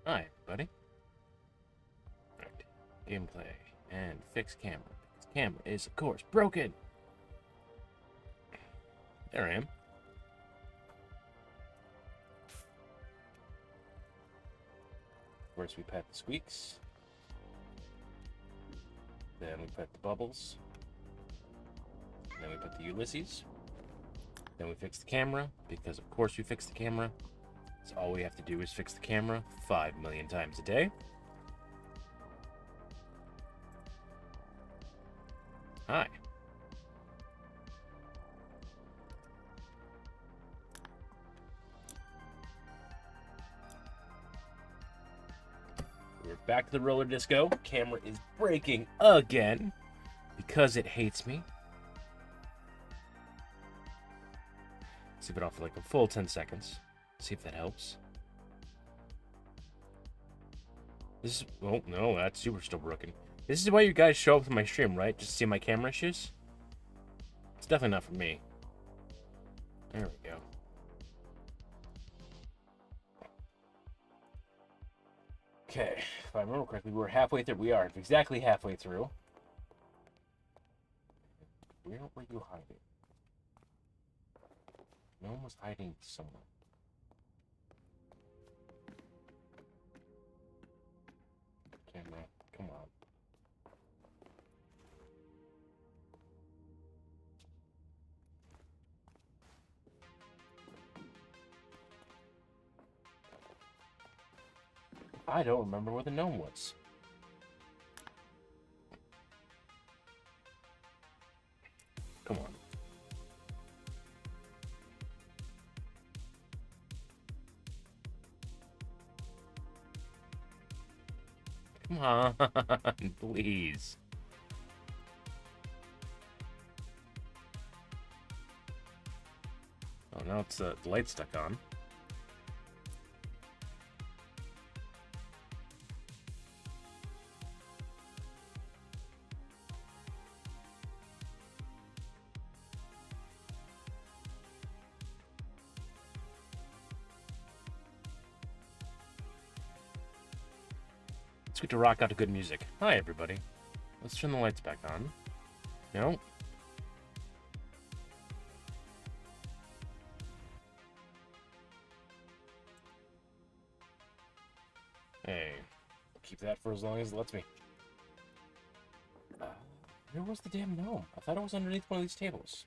Hi, everybody. Alright. Gameplay and fix camera. This camera is, of course, broken. There I am. First we pet the squeaks. Then we pet the bubbles. Then we put the Ulysses. Then we fix the camera, because of course we fix the camera. So all we have to do is fix the camera 5 million times a day. Hi. We're back to the roller disco. Camera is breaking again because it hates me. Let's leave it off for like a full 10 seconds. See if that helps. This is... Oh, no, that's super still broken. This is why you guys show up to my stream, right? Just to see my camera issues? It's definitely not for me. There we go. Okay, if I remember correctly, we're halfway through. We are exactly halfway through. Where were you hiding? No one was hiding somewhere. Camera, come on. I don't remember where the gnome was. Come on. Come on, please. Oh, now it's the light stuck on. It's good to rock out to good music. Hi, everybody. Let's turn the lights back on. No? Hey, keep that for as long as it lets me. Where was the damn gnome? I thought it was underneath one of these tables.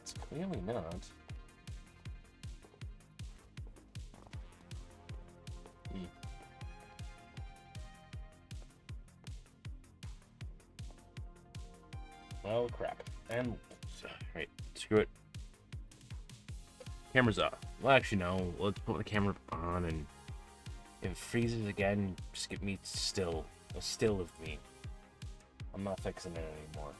It's clearly not. Well, crap. And, right, screw it. Camera's off. Well, actually, no. Let's put the camera on, and if it freezes again, just get me still. A still of me. I'm not fixing it anymore.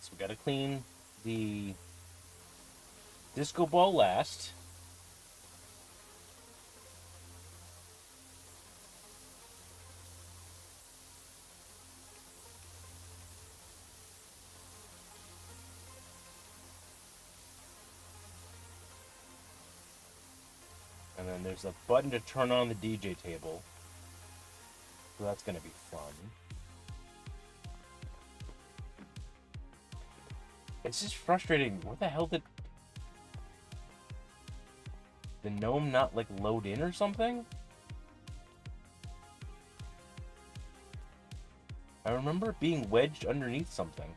So we gotta clean the disco ball last. And then there's a button to turn on the DJ table. So that's gonna be fun. It's just frustrating. What the hell did the gnome not, like, load in or something? I remember it being wedged underneath something.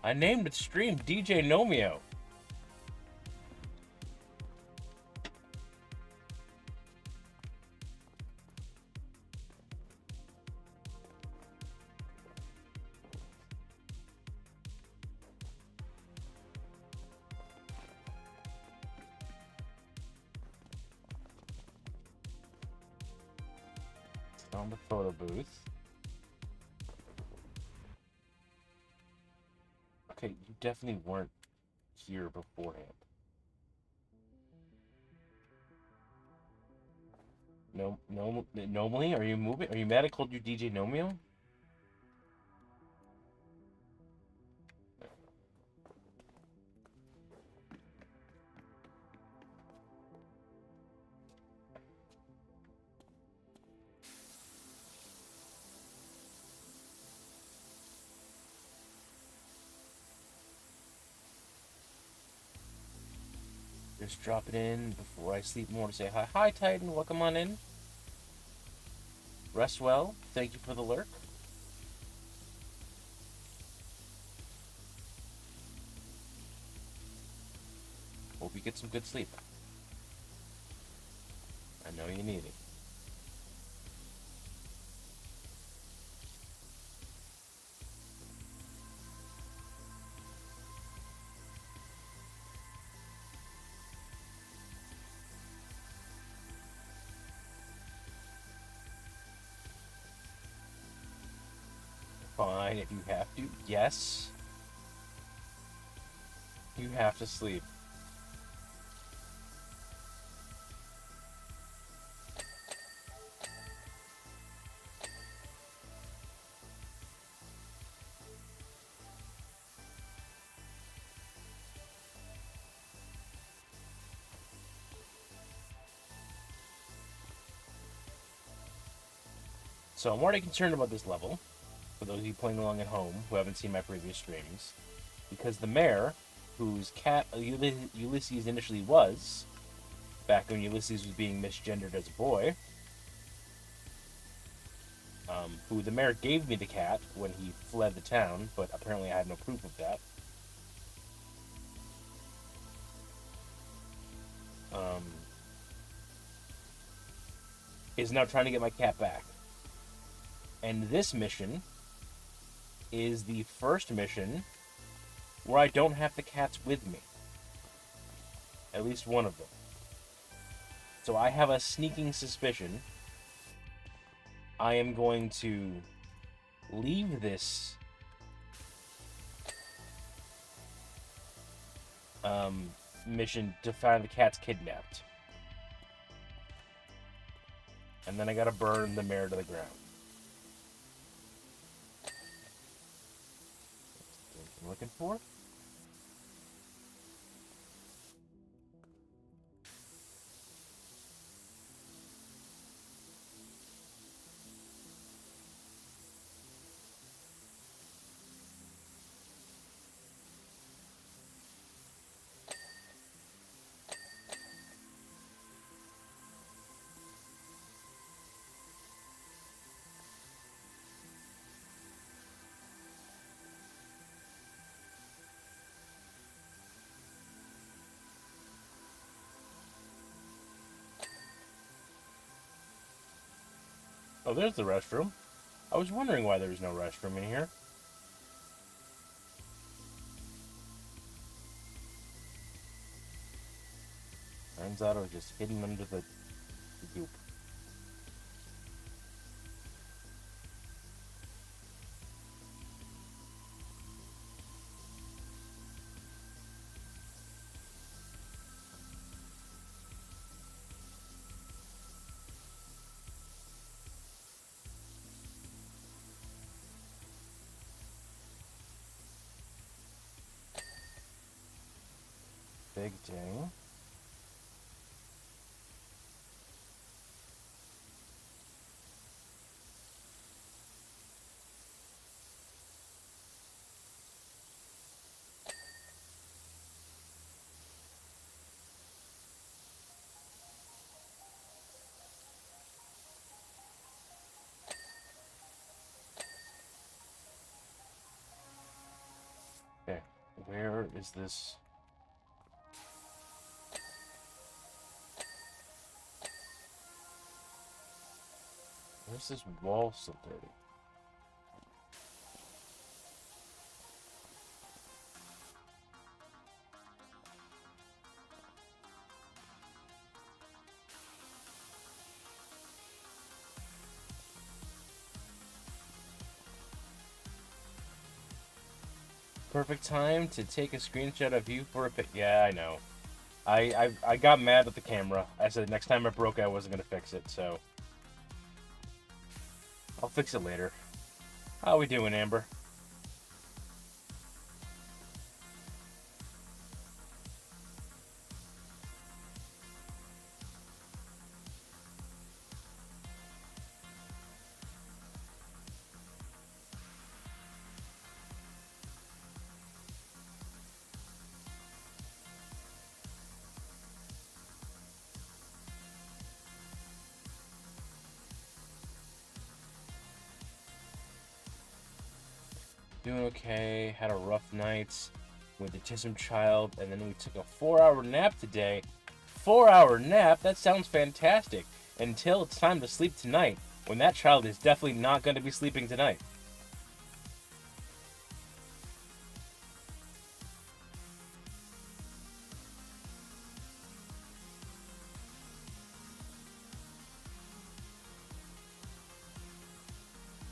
I named the stream DJ GNOMEO. On the photo booth. Okay, you definitely weren't here beforehand. No, normally, are you moving? Are you mad I called you DJ GNOMEO? Just drop it in before I sleep more to say hi. Hi, Titan. Welcome on in. Rest well. Thank you for the lurk. Hope you get some good sleep. I know you need it. Fine, if you have to. Yes. You have to sleep. So I'm already concerned about this level, for those of you playing along at home who haven't seen my previous streams, because the mayor, whose cat Ulysses initially was, back when Ulysses was being misgendered as a boy, who the mayor gave me the cat when he fled the town, but apparently I had no proof of that. Is now trying to get my cat back. And this mission is the first mission where I don't have the cats with me. At least one of them. So I have a sneaking suspicion I am going to leave this mission to find the cats kidnapped. And then I gotta burn the mayor to the ground. That's what I'm looking for. Oh, there's the restroom. I was wondering why there was no restroom in here. Turns out I was just hidden under the goop. Big ding. Where is this? Where's this wall so dirty? Perfect time to take a screenshot of you for a pic. Yeah, I know. I got mad at the camera. I said next time it broke, I wasn't gonna fix it, so I'll fix it later. How we doing, Amber? Doing okay. Had a rough night with the autism child, and then we took a 4-hour nap today. 4-hour nap? That sounds fantastic. Until it's time to sleep tonight, when that child is definitely not going to be sleeping tonight.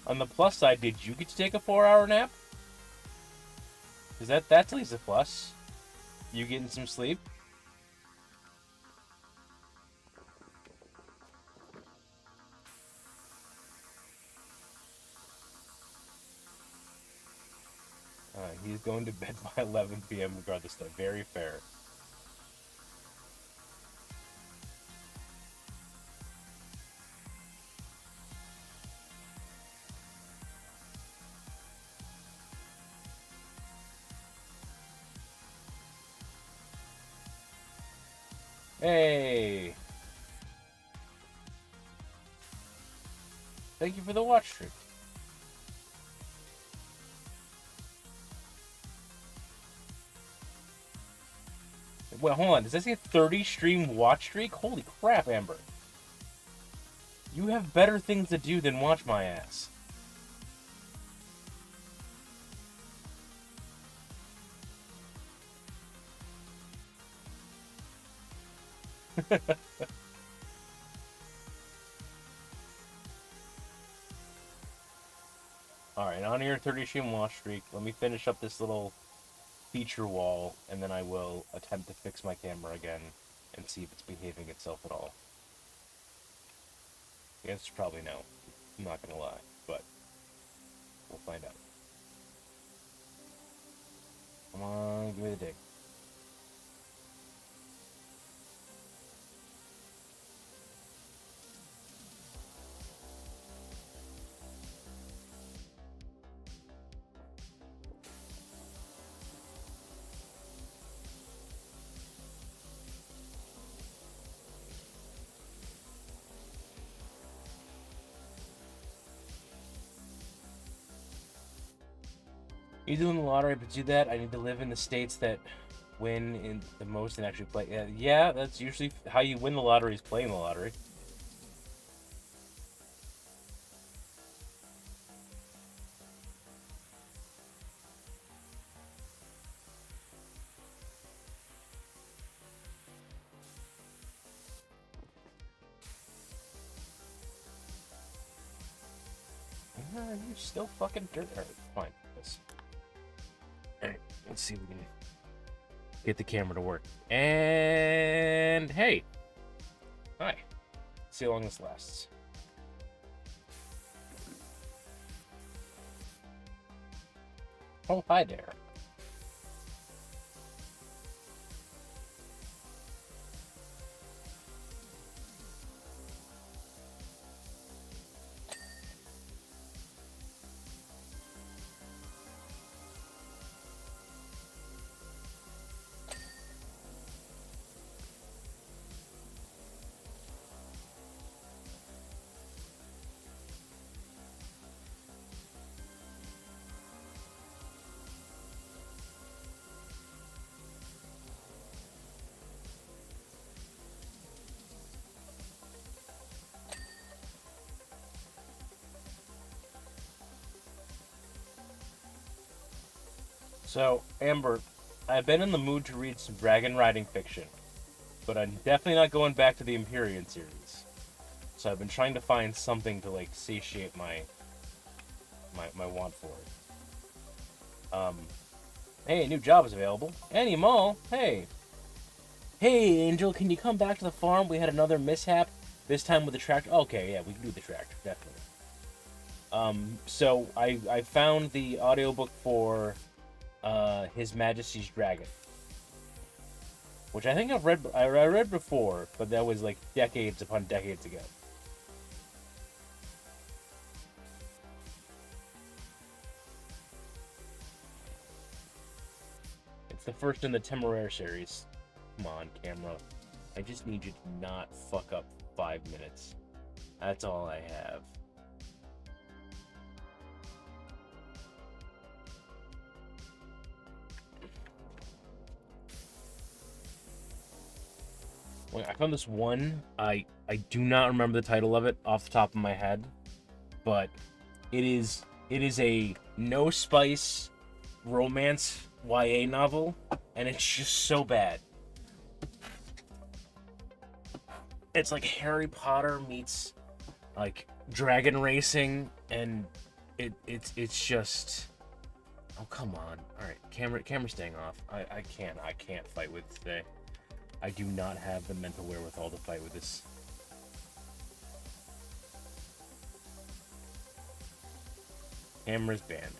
On the plus side, did you get to take a 4-hour nap? Because that's at least a plus. You getting some sleep? He's going to bed by 11 p.m. regardless. Though. Very fair. Hey! Thank you for the watch streak. Wait, hold on. Does that say 30 stream watch streak? Holy crap, Amber. You have better things to do than watch my ass. Alright, on your 30 stream watch streak, let me finish up this little feature wall, and then I will attempt to fix my camera again and see if it's behaving itself at all. The answer's probably no. I'm not gonna lie, but we'll find out. Come on, give me the dig. You doing the lottery, but do that. I need to live in the states that win in the most and actually play. Yeah, that's usually how you win the lottery, is playing the lottery. You're still fucking dirt. Alright, fine. Alright, let's see if we can get the camera to work. And hey. Hi. Let's see how long this lasts. Oh, hi there. So, Amber, I've been in the mood to read some dragon riding fiction, but I'm definitely not going back to the Empyrean series. So I've been trying to find something to like satiate my want for it. Hey, a new job is available. Annie Mall, hey. Hey, Angel, can you come back to the farm? We had another mishap, this time with the tractor. Okay, yeah, we can do the tractor, definitely. So I found the audiobook for His Majesty's Dragon, which I think I read before, but that was like decades upon decades ago. It's the first in the Temeraire series. Come on, camera. I just need you to not fuck up 5 minutes. That's all I have. Well, I found this one. I do not remember the title of it off the top of my head, but it is a no spice romance YA novel, and it's just so bad. It's like Harry Potter meets like dragon racing, and it's just, oh come on. All right, camera staying off. I can't fight with it today. I do not have the mental wherewithal to fight with this. Camera's banned.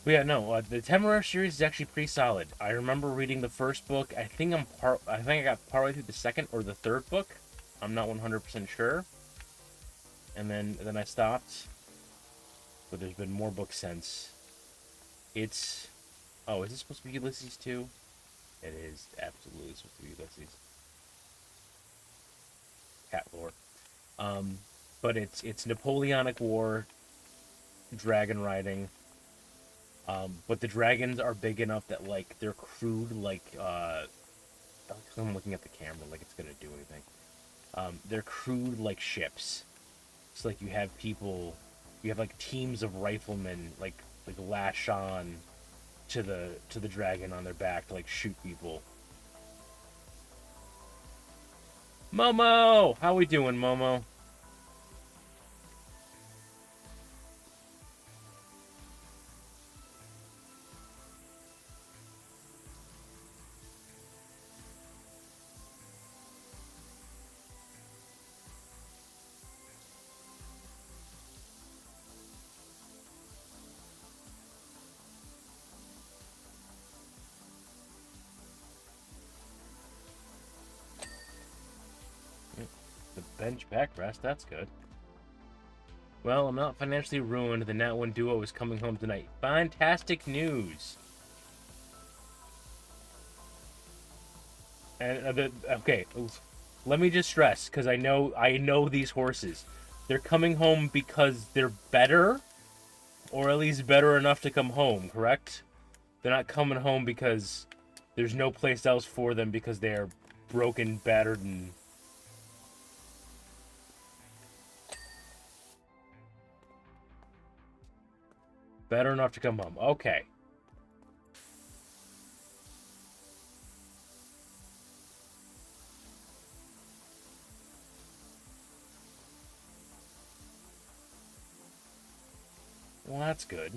But yeah, no, the Temeraire series is actually pretty solid. I remember reading the first book. I think I got partway through the second or the third book. I'm not 100% sure. And then I stopped. But there's been more books since. It's, oh, is this supposed to be Ulysses too? It is absolutely supposed to be Ulysses. Cat lore. But it's Napoleonic War, dragon riding. But the dragons are big enough that like they're crewed like I'm looking at the camera like it's gonna do anything. They're crewed like ships. It's like you have like teams of riflemen like lash on to the dragon on their back to like shoot people. Momo, how we doing, Momo? The bench backrest, that's good. Well, I'm not financially ruined. The Nat 1 duo is coming home tonight. Fantastic news. And okay, let me just stress, because I know these horses. They're coming home because they're better, or at least better enough to come home, correct? They're not coming home because there's no place else for them because they're broken, battered, and... better enough to come home. Okay. Well, that's good.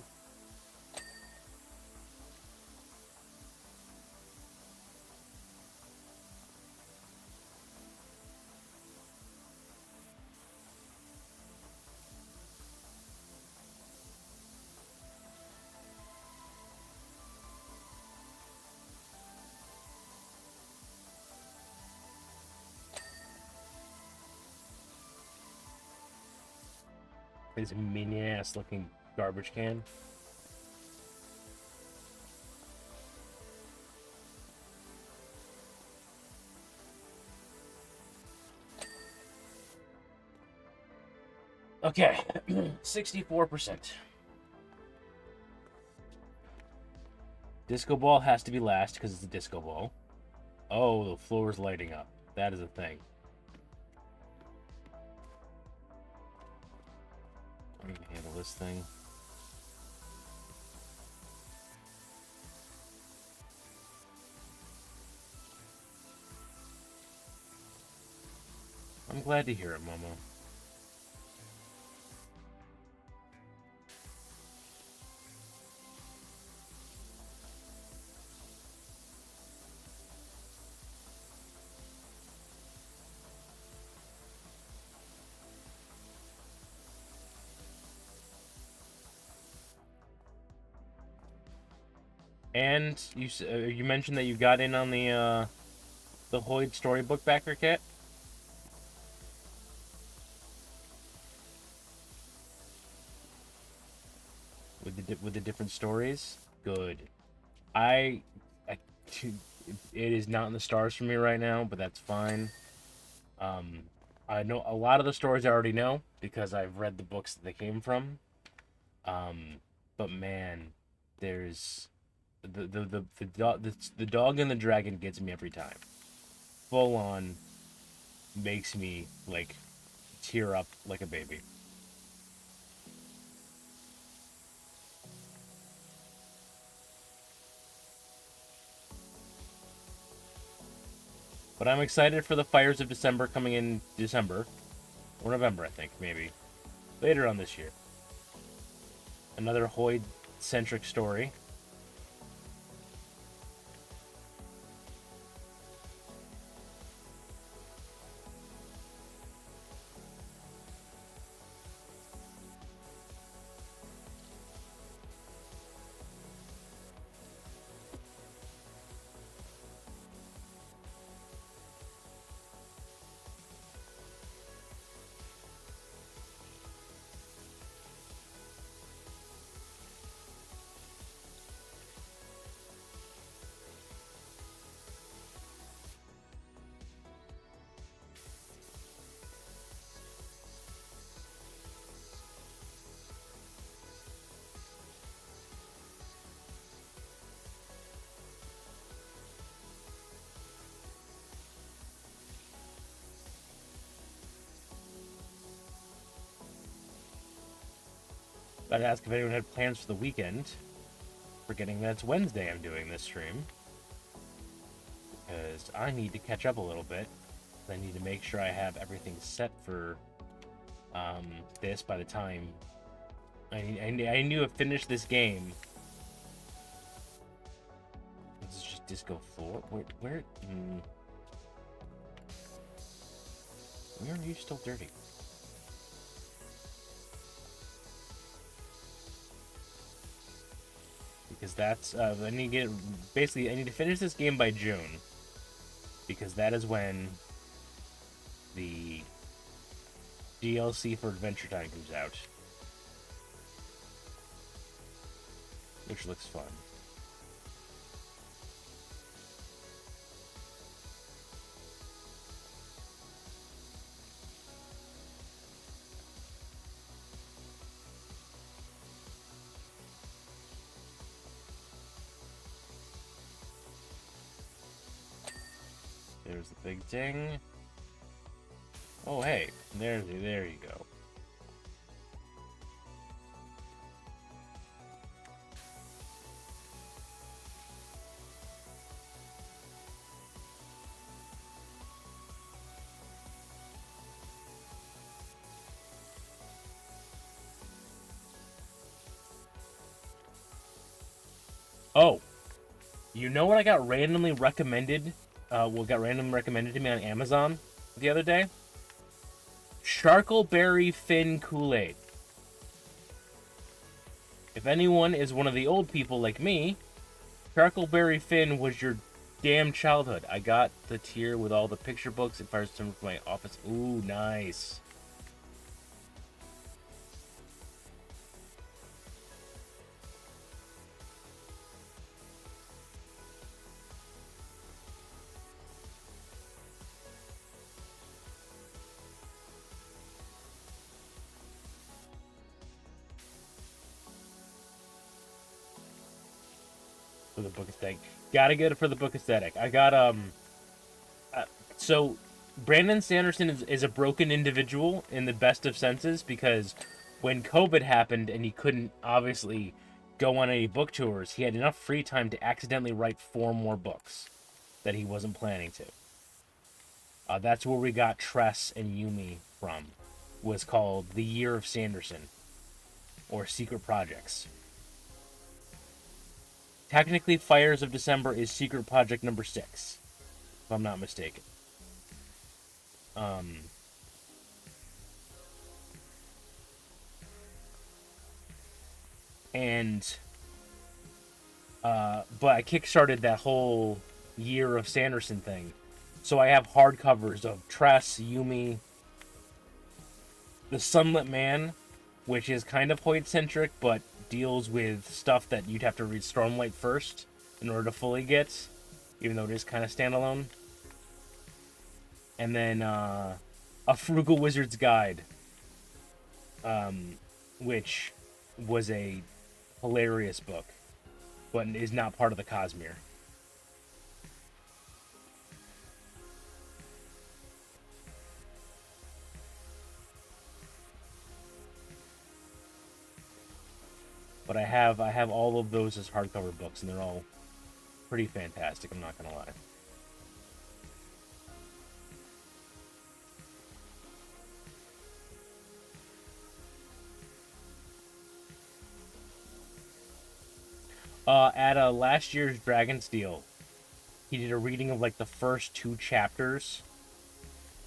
His minion-ass looking garbage can. Okay, 64%. Disco ball has to be last because it's a disco ball. Oh, the floor is lighting up. That is a thing. I need to handle this thing. I'm glad to hear it, Momo. And you mentioned that you got in on the Hoyd storybook backer kit. With the different stories. Good. I it is not in the stars for me right now, but that's fine. I know a lot of the stories I already know because I've read the books that they came from. But man, there's the dog and the dragon gets me every time. Full on makes me like tear up like a baby. But I'm excited for the Fires of December coming in December or November, I think, maybe later on this year. Another Hoyd centric story. I'd ask if anyone had plans for the weekend. Forgetting that it's Wednesday I'm doing this stream. Because I need to catch up a little bit. I need to make sure I have everything set for this by the time I need to finish this game. This is just disco floor. Where are you still dirty? Because that's I need to I need to finish this game by June, because that is when the DLC for Adventure Time comes out, which looks fun. There's the big ding. Oh, hey, there you go. Oh, you know what I got randomly recommended? Got randomly recommended to me on Amazon the other day? Charkleberry Fin Kool-Aid. If anyone is one of the old people like me, Charkleberry Fin was your damn childhood. I got the tier with all the picture books and Firestorm for my office. Ooh, nice. for the book aesthetic. Gotta get it for the book aesthetic. I got so Brandon Sanderson is a broken individual in the best of senses, because when COVID happened and he couldn't obviously go on any book tours, he had enough free time to accidentally write 4 more books that he wasn't planning to. That's where we got Tress and Yumi from. Was called The Year of Sanderson, or Secret Projects. Technically, Fires of December is Secret Project number 6, if I'm not mistaken. But I kickstarted that whole Year of Sanderson thing. So I have hardcovers of Tress, Yumi, The Sunlit Man, which is kind of Hoyt-centric, but deals with stuff that you'd have to read Stormlight first in order to fully get, even though it is kind of standalone. And then A Frugal Wizard's Guide, which was a hilarious book, but is not part of the Cosmere. But I have all of those as hardcover books, and they're all pretty fantastic, I'm not gonna lie. At last year's Dragonsteel, he did a reading of like the first 2 chapters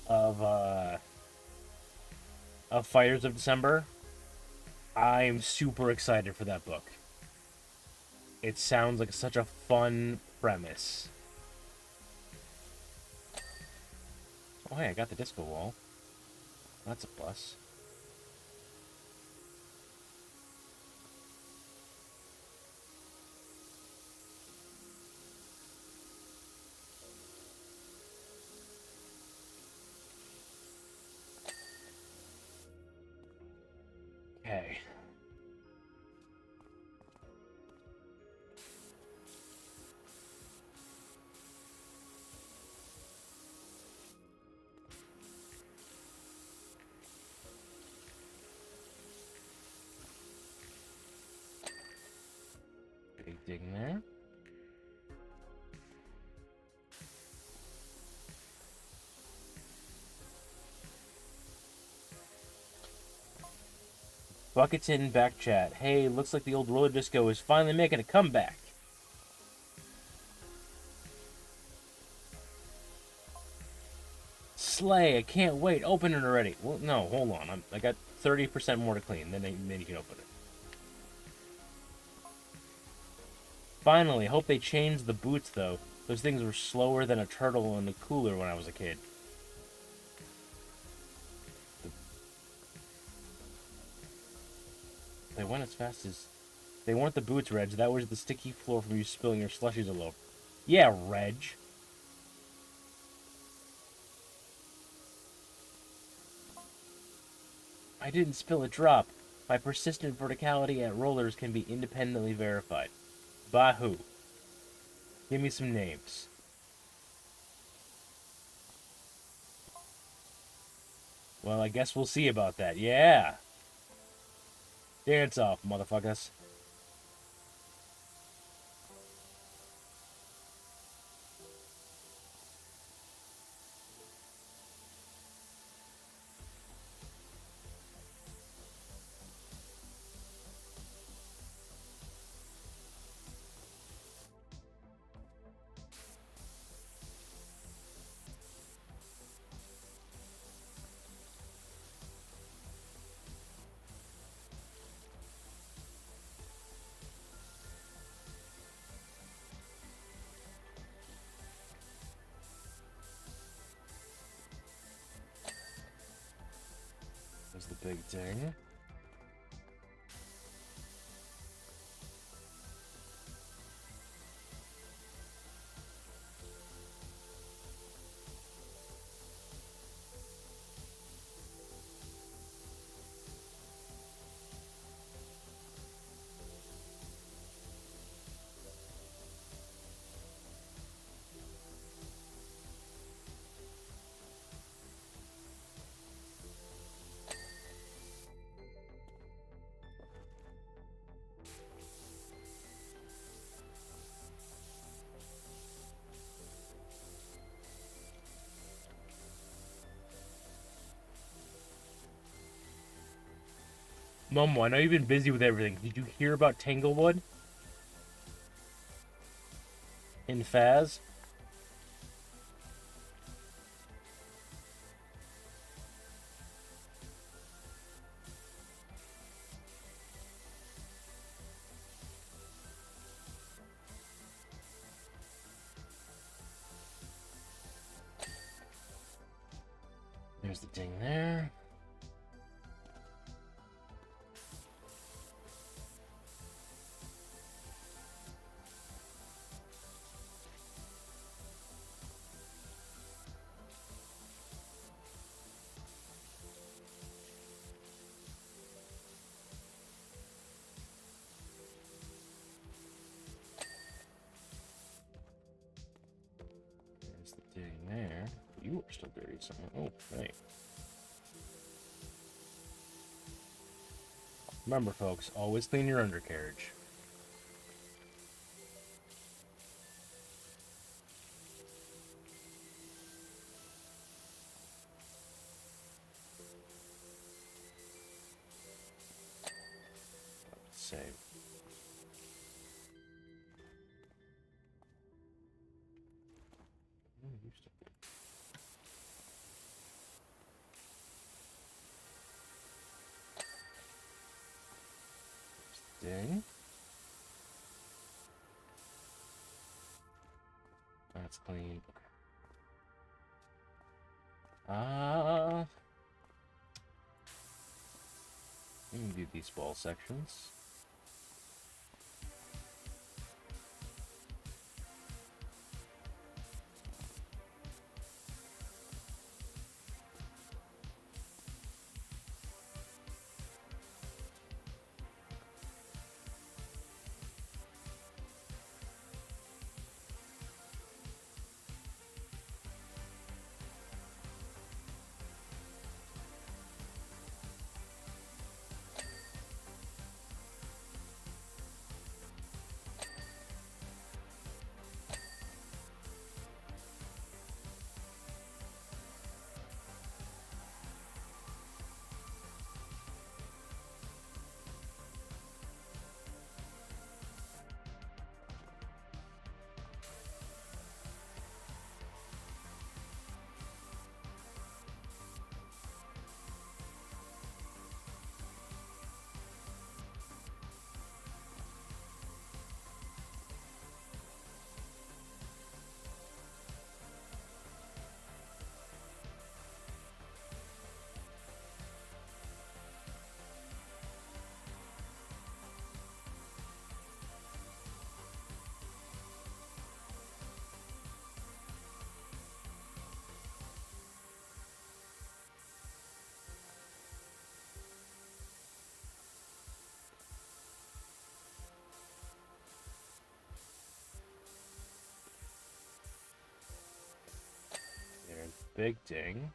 of Fires of December. I'm super excited for that book. It sounds like such a fun premise. Oh hey, I got the disco wall. That's a plus. Okay. Big dig there. Buckets in back chat. Hey, looks like the old roller disco is finally making a comeback. Slay, I can't wait. Open it already. Well, no, hold on. I got 30% more to clean. Then you can open it. Finally, hope they changed the boots, though. Those things were slower than a turtle in the cooler when I was a kid. They went as fast as... They weren't the boots, Reg. That was the sticky floor from you spilling your slushies all over. Yeah, Reg. I didn't spill a drop. My persistent verticality at rollers can be independently verified. Bahoo. Give me some names. Well, I guess we'll see about that. Yeah. Dance off, motherfuckers. There's the big ding. Momo, I know you've been busy with everything. Did you hear about Tanglewood? In Faz? There's the ding there. There's the ding there. You are still dirty, something. Oh, right. Remember, folks, always clean your undercarriage. Save. Ding. That's clean. Let me do these ball sections. There's big ding.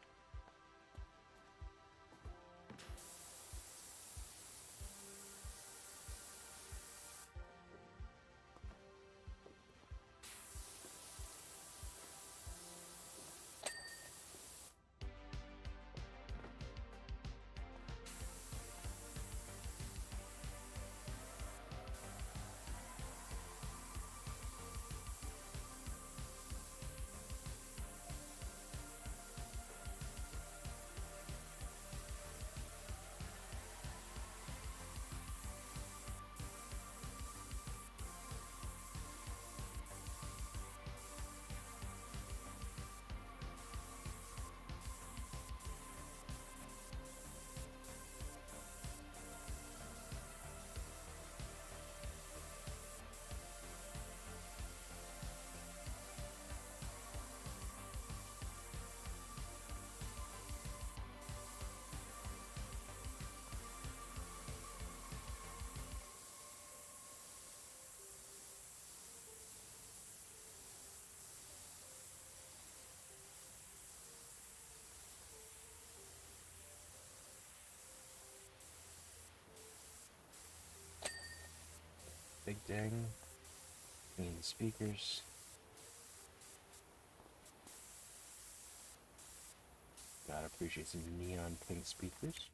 Big ding. Clean the speakers. Gotta appreciate some neon pink speakers.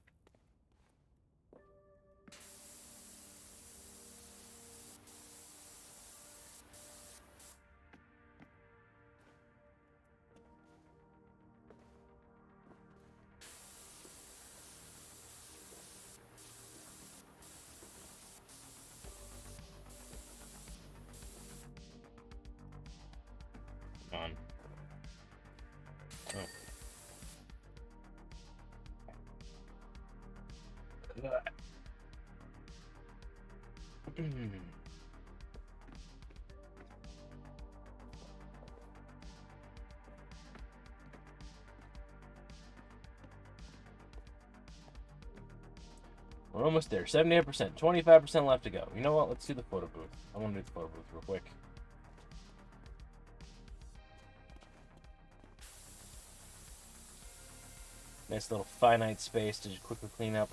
We're almost there. 78%. 25% left to go. You know what? Let's do the photo booth. I want to do the photo booth real quick. Nice little finite space to just quickly clean up.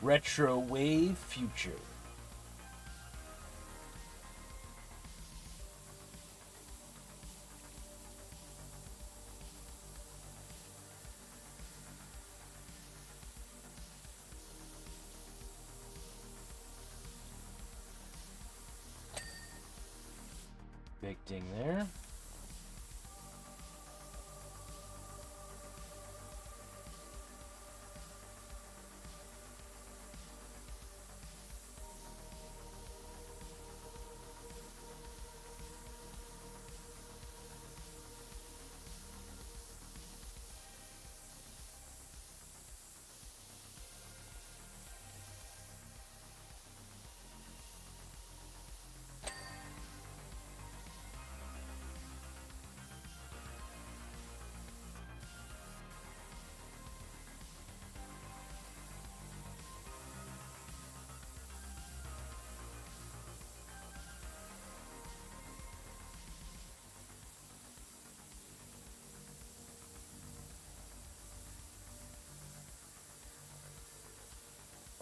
Retro Wave Future. Big ding there.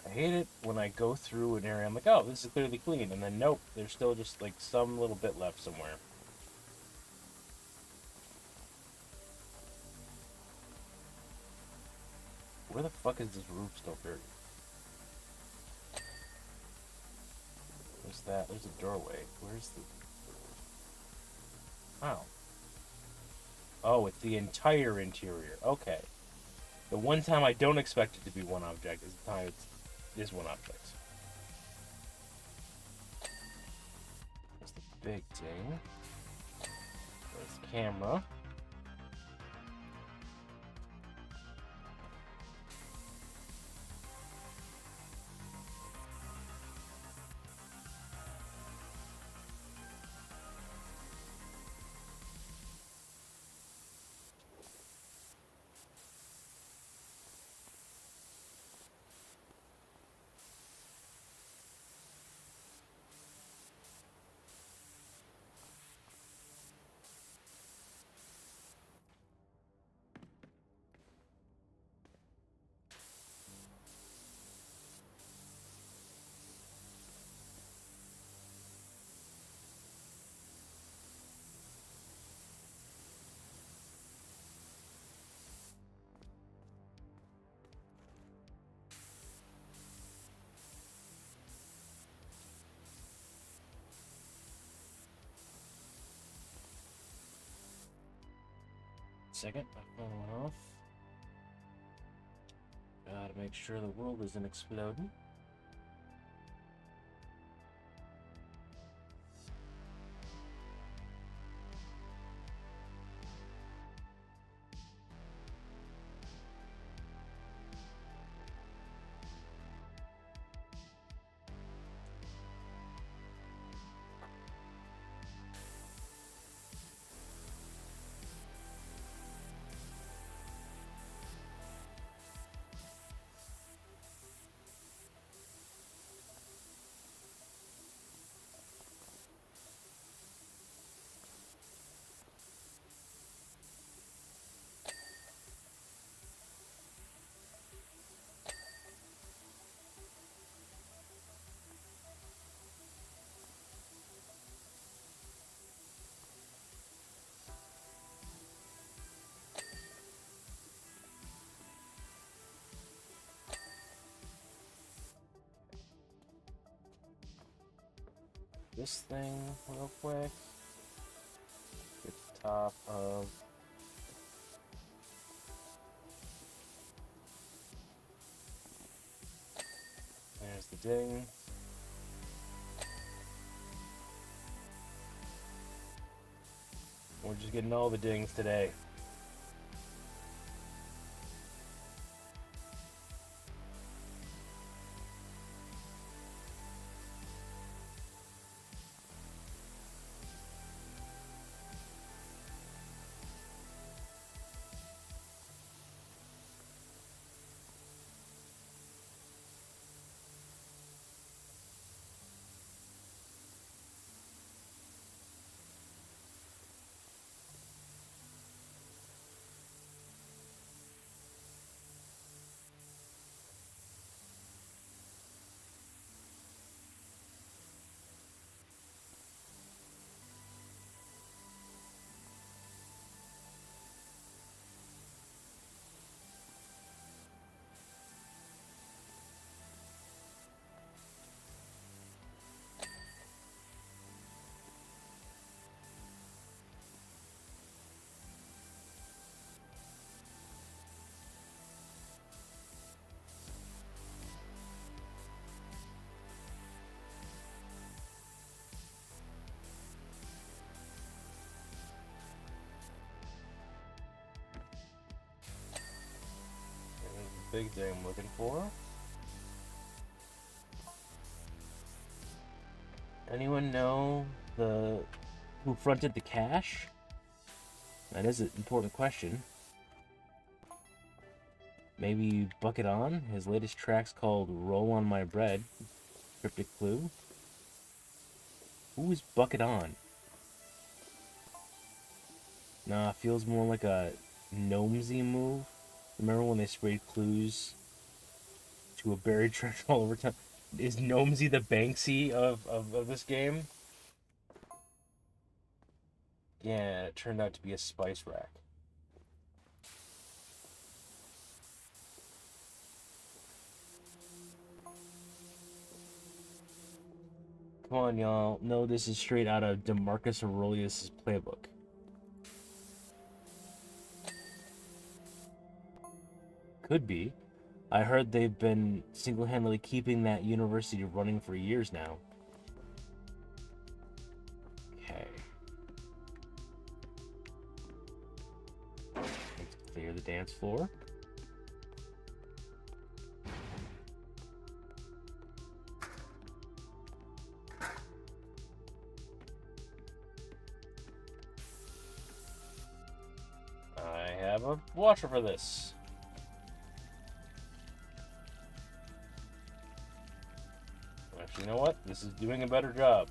I hate it when I go through an area, I'm like, oh, this is clearly clean, and then nope, there's still just like some little bit left somewhere. Where the fuck is this roof still dirty? Where's that? There's a doorway. Where's the... Oh. Oh, it's the entire interior. Okay. The one time I don't expect it to be one object is the time it is one object. There's the big thing. There's the camera. Second, my phone went off. Gotta make sure the world isn't exploding. This thing real quick. Get the top of... There's the ding. We're just getting all the dings today. Big thing I'm looking for. Anyone know who fronted the cash? That is an important question. Maybe Bucket On? His latest track's called Roll on My Bread. Cryptic clue. Who is Bucket On? Nah, feels more like a GNOMEO move. Remember when they sprayed clues to a buried treasure all over town? Is GNOMEO the Banksy of this game? Yeah, it turned out to be a spice rack. Come on, y'all. No, this is straight out of DeMarcus Aurelius' playbook. Could be. I heard they've been single-handedly keeping that university running for years now. Okay. Let's clear the dance floor. I have a washer for this. Actually, you know what? This is doing a better job.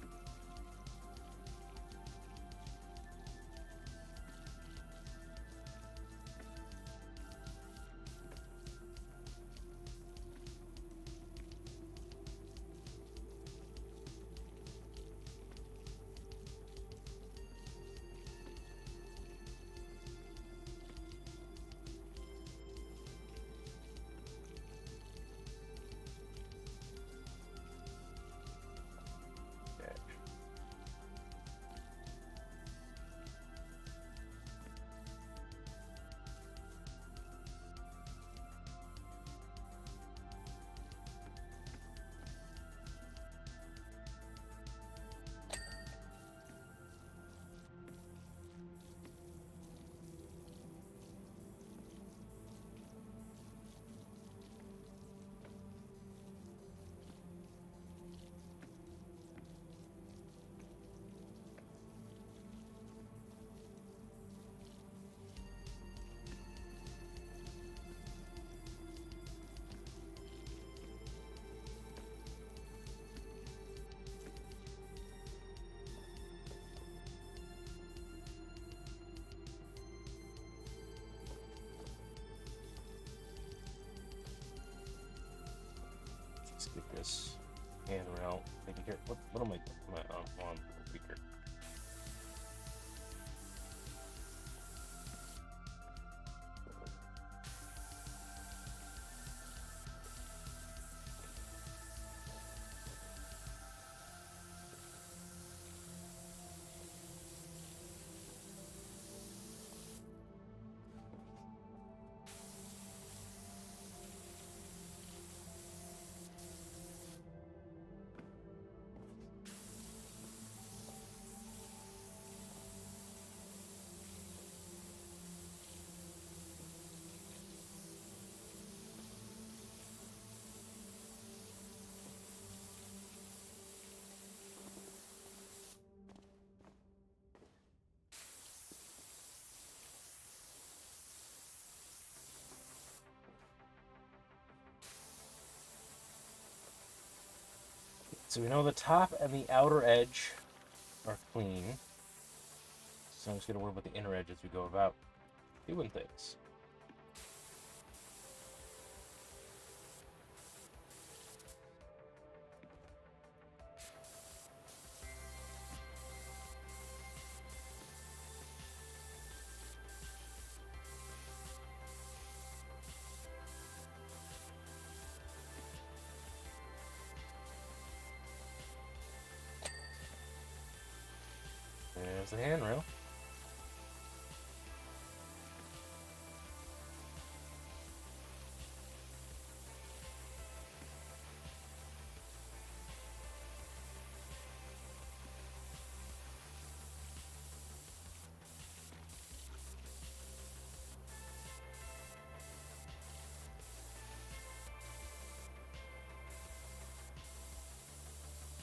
Let's get this hammer out. Taking care. What am I on speaker? So we know the top and the outer edge are clean. So I'm just going to worry about the inner edge as we go about doing things. There's the handrail.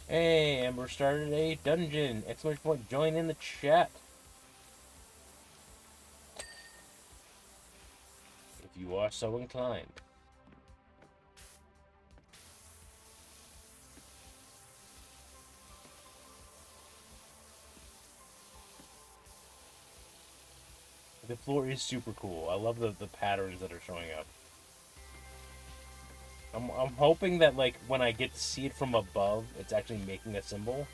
Hey, Amber started a dungeon! Exclamation point, join in the chat. If you are so inclined. The floor is super cool. I love the patterns that are showing up. I'm hoping that, like, when I get to see it from above, it's actually making a symbol.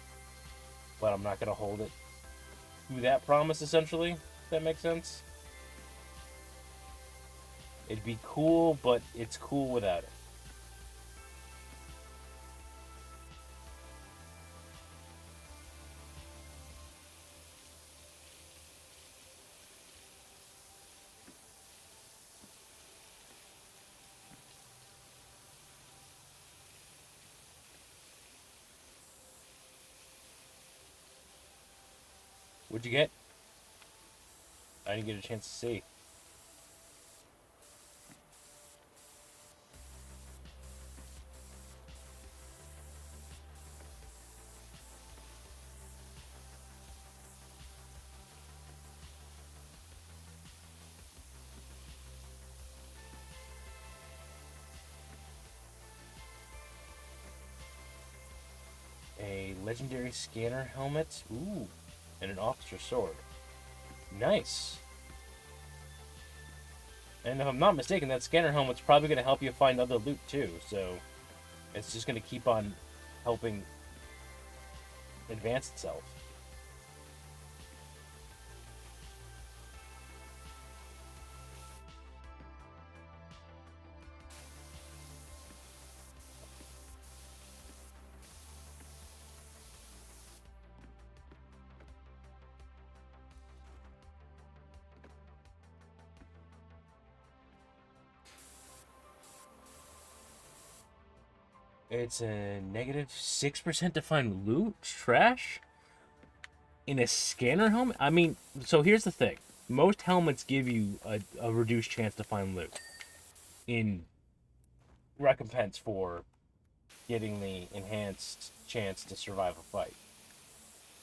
But I'm not going to hold it to that promise, essentially. If that makes sense. It'd be cool, but it's cool without it. What'd you get? I didn't get a chance to see. A legendary scanner helmet. Ooh. And an officer's sword. Nice. And if I'm not mistaken, that scanner helmet's probably going to help you find other loot too, so it's just going to keep on helping advance itself. It's a negative 6% to find loot? Trash? In a scanner helmet? I mean, so here's the thing. Most helmets give you a reduced chance to find loot in recompense for getting the enhanced chance to survive a fight.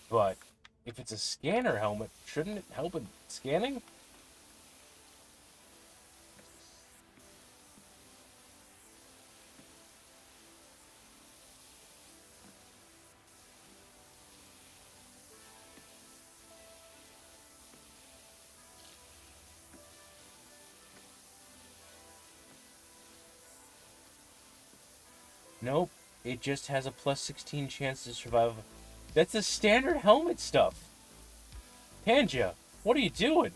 But if it's a scanner helmet, shouldn't it help in scanning? Nope. It just has a plus 16 chance to survive. That's the standard helmet stuff. Tanja, what are you doing?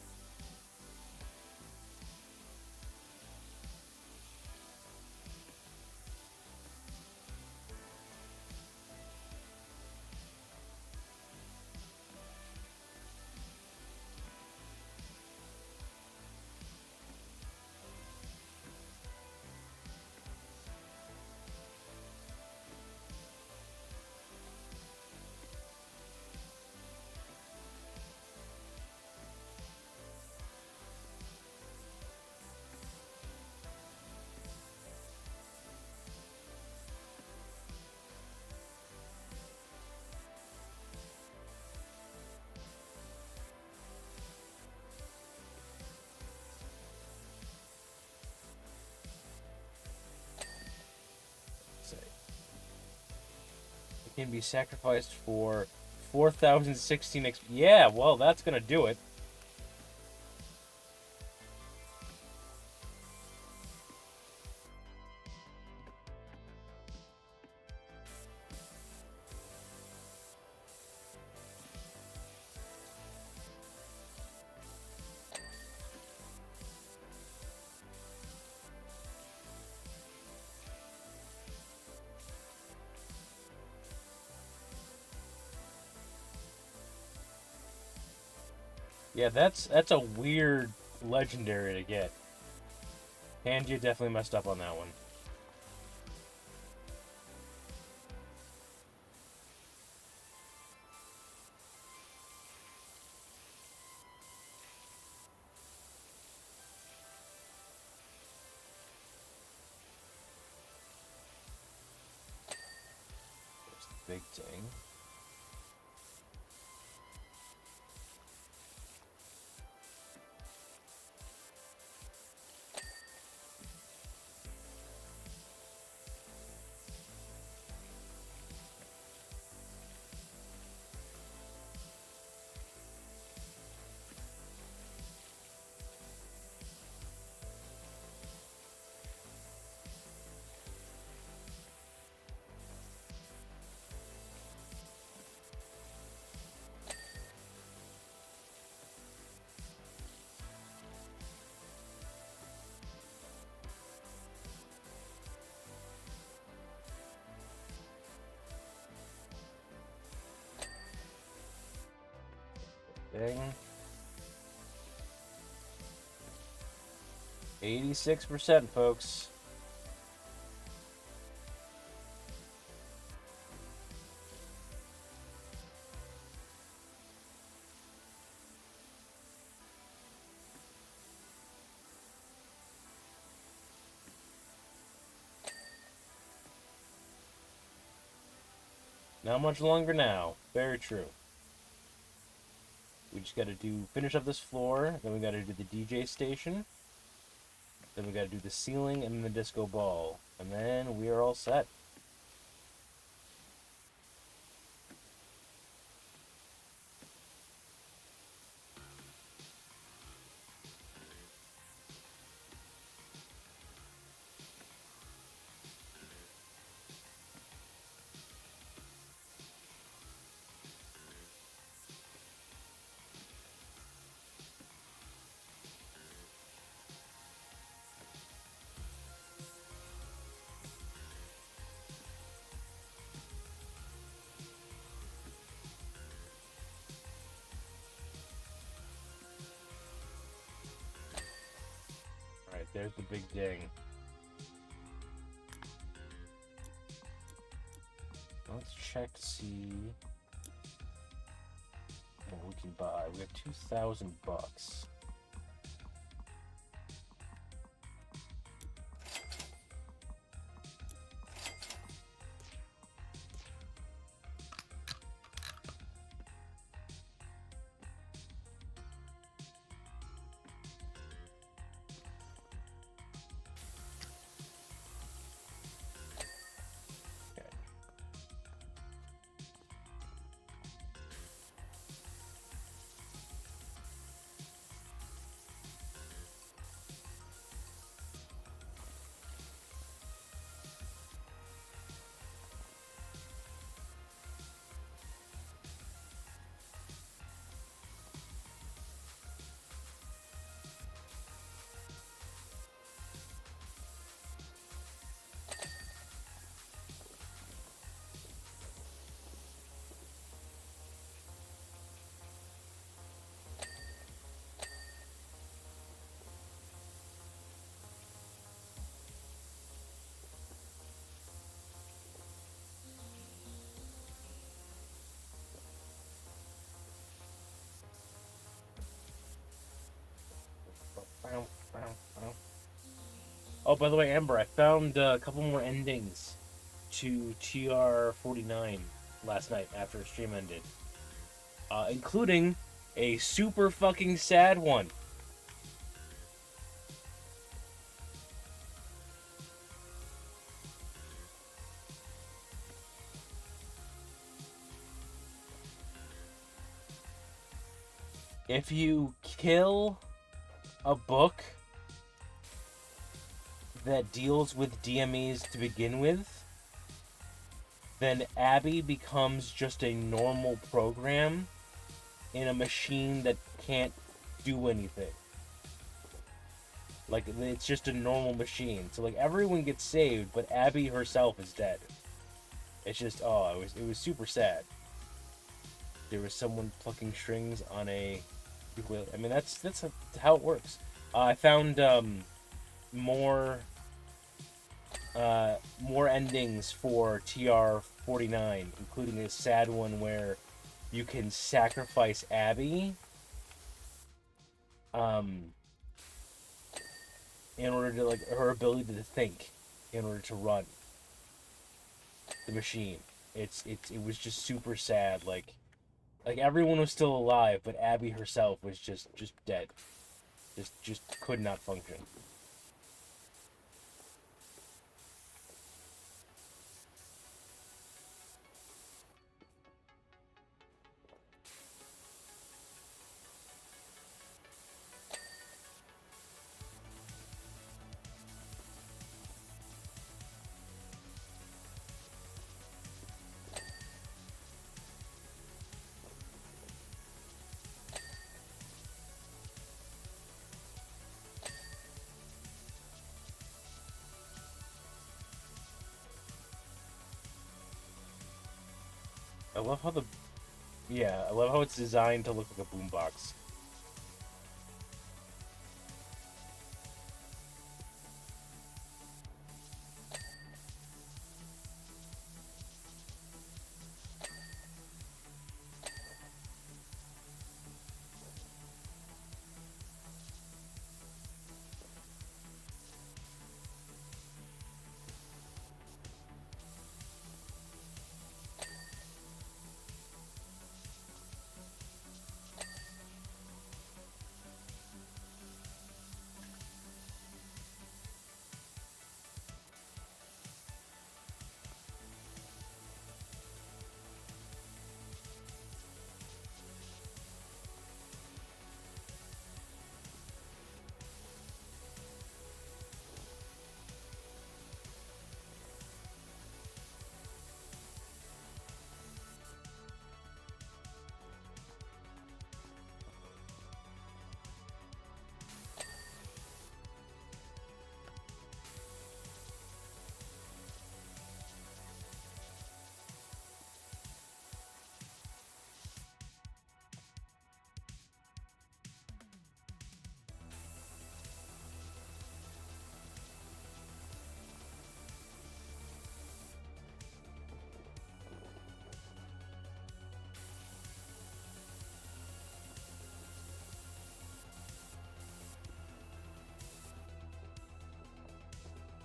Can be sacrificed for 4,016 XP. Yeah, well, that's gonna do it. Yeah, that's a weird legendary to get. And you definitely messed up on that one. There's the big thing. Dang. 86%, folks. Not much longer now. Very true. We just gotta finish up this floor, then we gotta do the DJ station, then we gotta do the ceiling and the disco ball, and then we are all set. Alright, there's the big ding. Let's check to see what we can buy. We have 2,000 bucks. Oh, by the way, Amber, I found a couple more endings to TR49 last night after stream ended, including a super fucking sad one. if you kill a book that deals with DMEs to begin with, then Abby becomes just a normal program in a machine that can't do anything. Like, it's just a normal machine. So, like, everyone gets saved, but Abby herself is dead. It's just, it was super sad. There was someone plucking strings on a ukulele. I mean, that's how it works. I found more endings for TR-49, including a sad one where you can sacrifice Abby in order to, like, her ability to think in order to run the machine. It was just super sad. Like everyone was still alive, but Abby herself was just dead. Just could not function. I love how I love how it's designed to look like a boombox.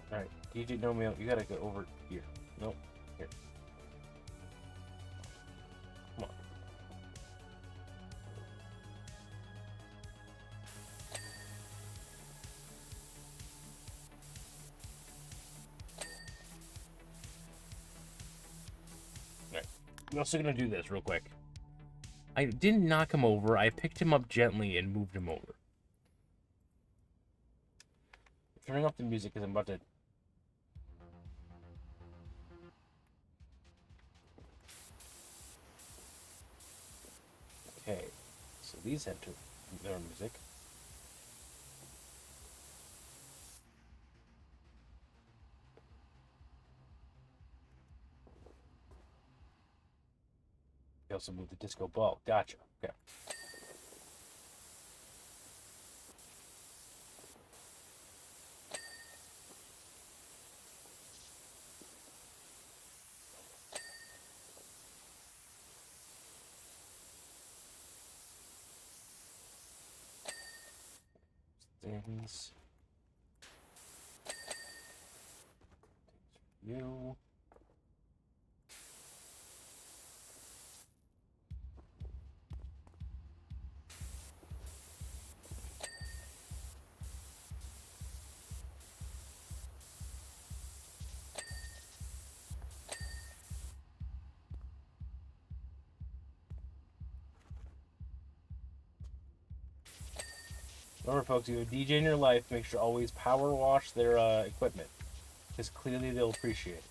Alright, DJ GNOMEO, you gotta go over here. Nope, here. Come on. Alright, I'm also gonna do this real quick. I didn't knock him over, I picked him up gently and moved him over. Turning off the music because I'm about to... Okay, so these enter their music. They also moved the disco ball. Gotcha. Okay. Things. You. Remember, folks, you have a DJ in your life, make sure to always power wash their equipment, because clearly they'll appreciate it.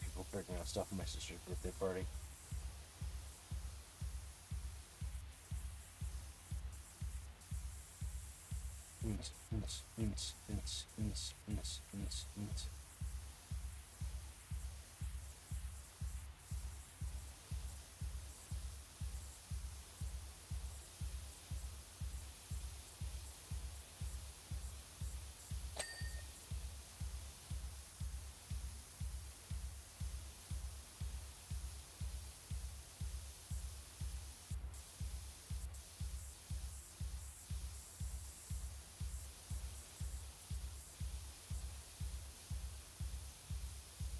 People breaking out stuff for my sister's birthday party.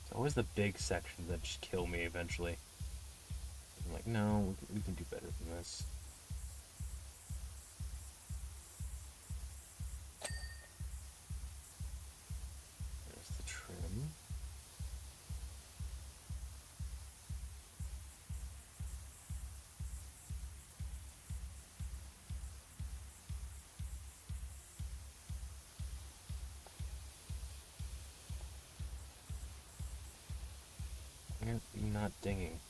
It's always the big sections that just kill me eventually. I'm like, no, we can do better than this. There's the trim. You're not dinging.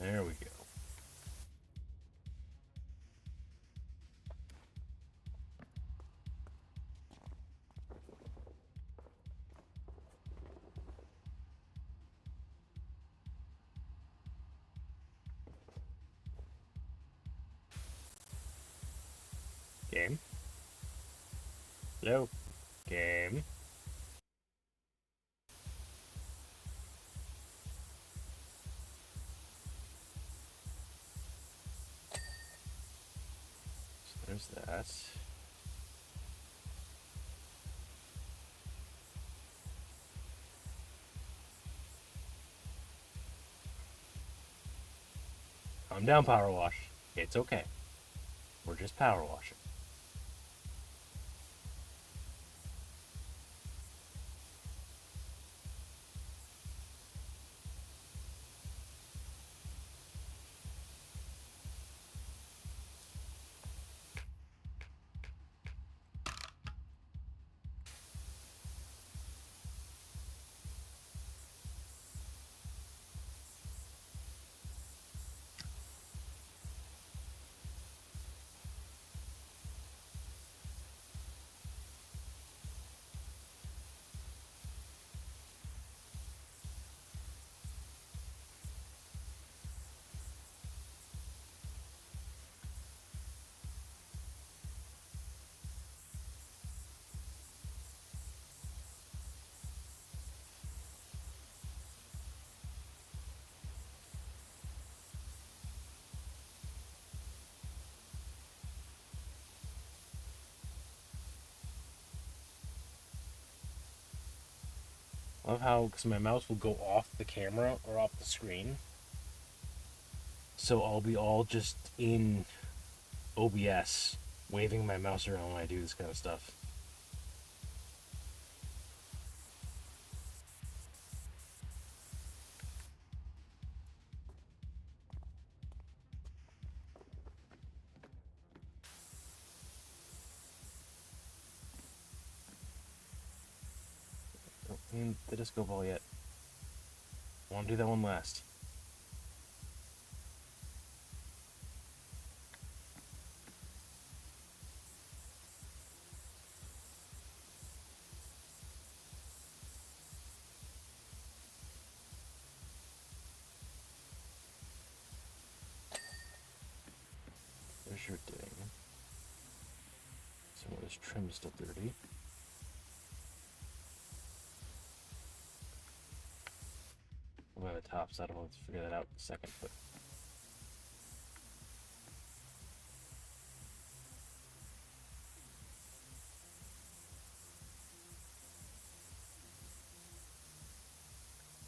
There we go. Game. Hello. Game. So there's that. Calm down, Power Wash. It's okay. We're just power washing. I love how, because my mouse will go off the camera or off the screen. So I'll be all just in OBS, waving my mouse around when I do this kind of stuff. Don't need the disco ball yet. I want to do that one last. There's your ding. So this trim's still dirty. I'm on the top, so I don't want to figure that out in a second, but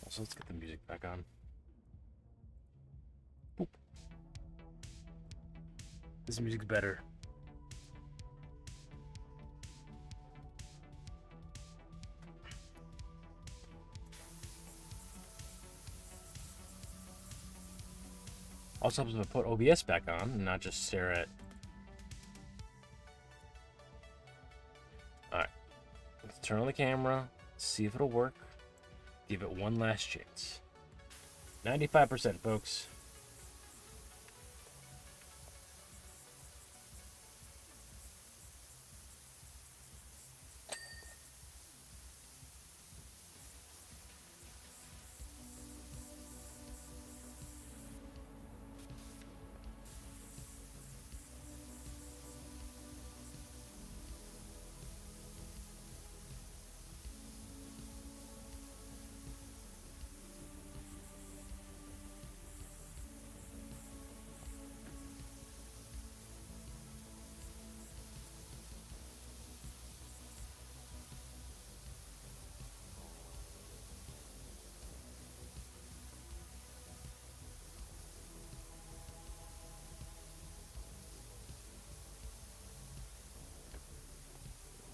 also let's get the music back on. Boop. This music's better. Also helps if I put OBS back on and not just stare at. Alright. Let's turn on the camera, see if it'll work. Give it one last chance. 95%, folks.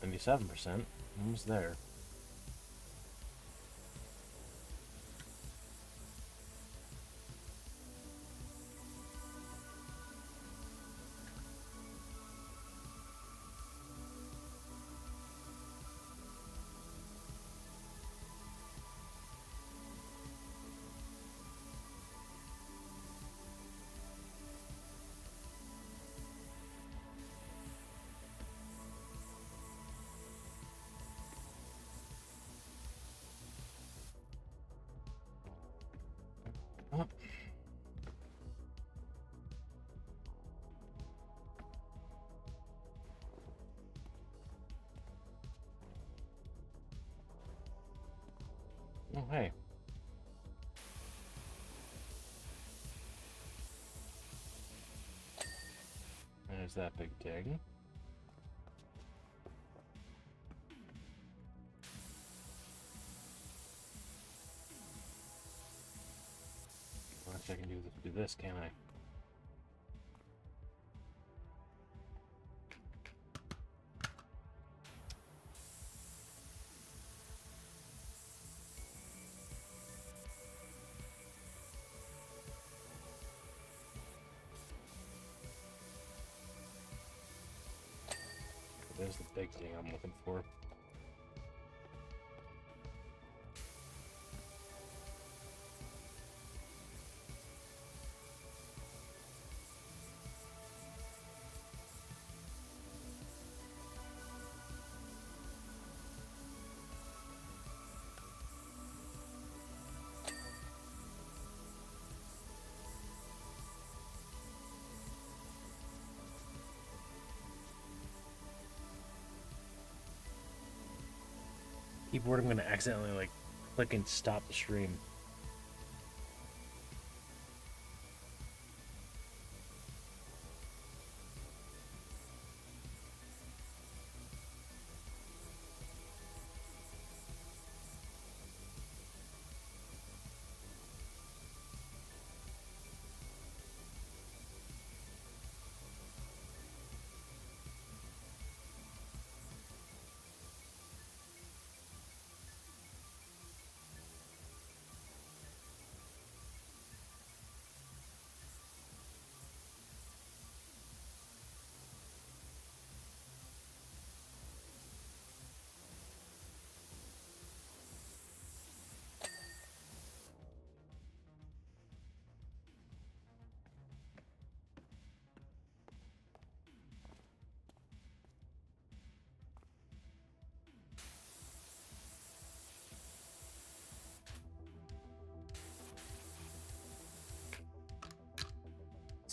Maybe 7%. Almost there. Oh. Oh, hey. There's that big ding. Watch, I can do this, can't I? There's the big thing I'm looking for. Keyboard, I'm going to accidentally like click and stop the stream.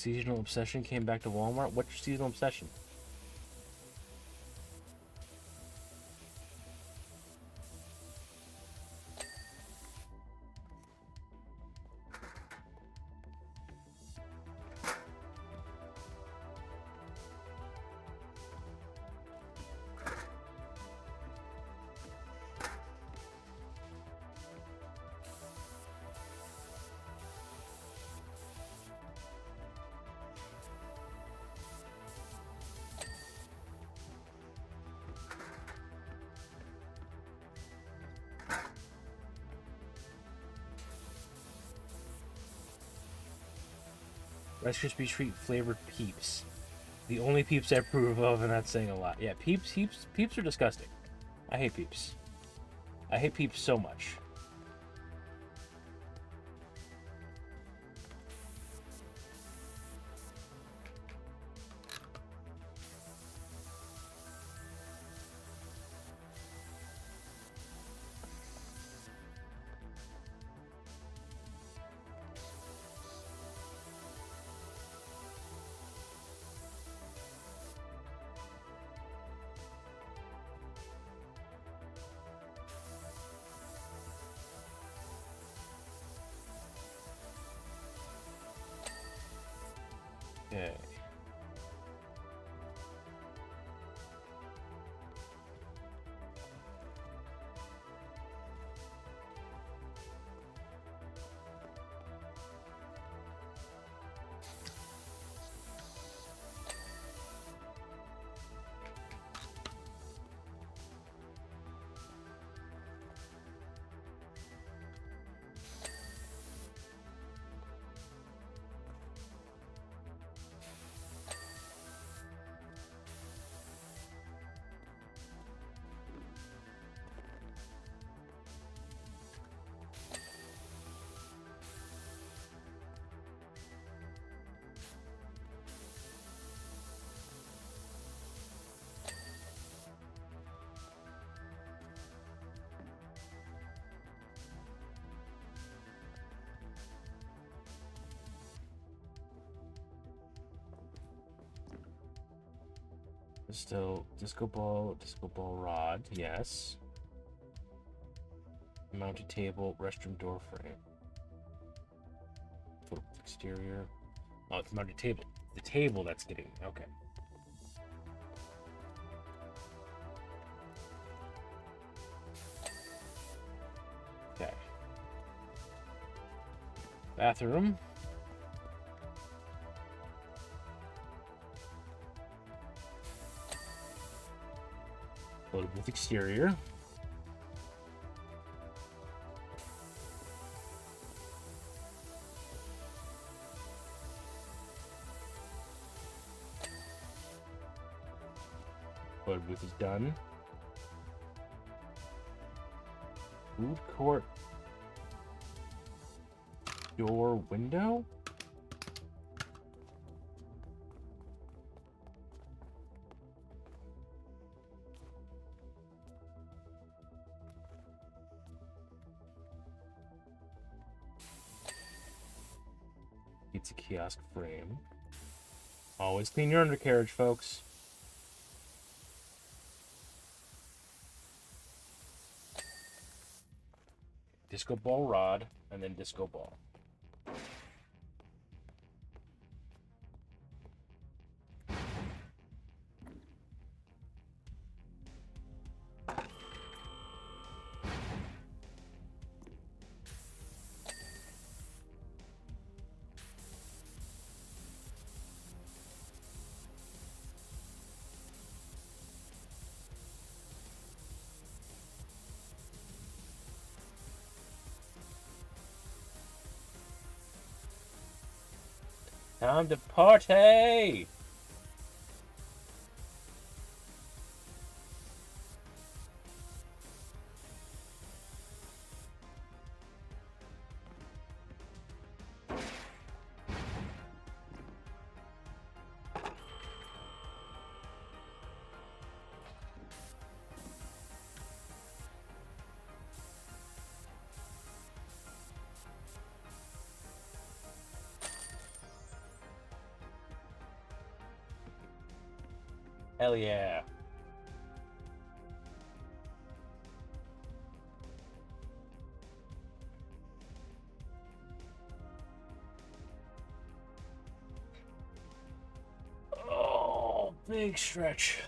Seasonal obsession came back to Walmart. What's your seasonal obsession? Rice Krispie treat flavored Peeps. The only Peeps I approve of, and that's saying a lot. Yeah, Peeps are disgusting. I hate Peeps. I hate Peeps so much. Okay. Still, disco ball rod, yes. Mounted table, restroom door frame. Exterior. Oh, it's mounted table. The table that's getting, okay. Okay. Bathroom. Loaded with exterior. Loaded with is done. Food court door window. Pizza kiosk frame. Always clean your undercarriage, folks. Disco ball rod, and then disco ball. Time to party! Hell yeah. Oh, big stretch.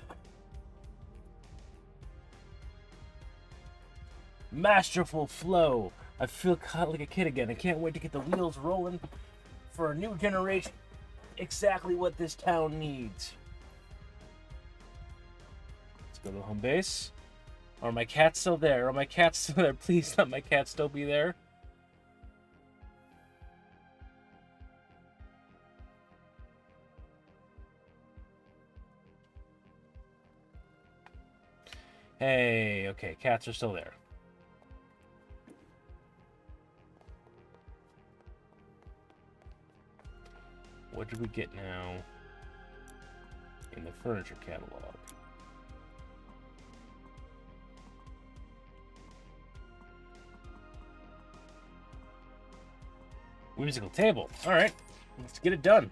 Masterful flow. I feel kind of like a kid again. I can't wait to get the wheels rolling for a new generation. Exactly what this town needs. Let's go to home base. Are my cats still there? Are my cats still there? Please let my cat still be there. Hey, okay, cats are still there. What did we get now in the furniture catalog? Whimsical table. All right, let's get it done.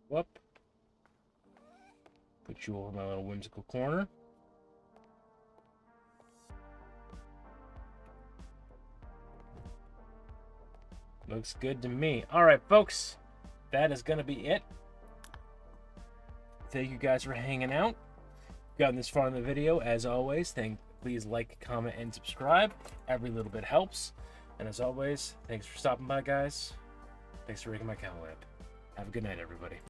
Whoop. Put you over my little whimsical corner. Looks good to me. All right, folks. That is going to be it. Thank you guys for hanging out. Gotten this far in the video, as always, please like, comment, and subscribe. Every little bit helps. And as always, thanks for stopping by, guys. Thanks for ringing my cow lamp. Have a good night, everybody.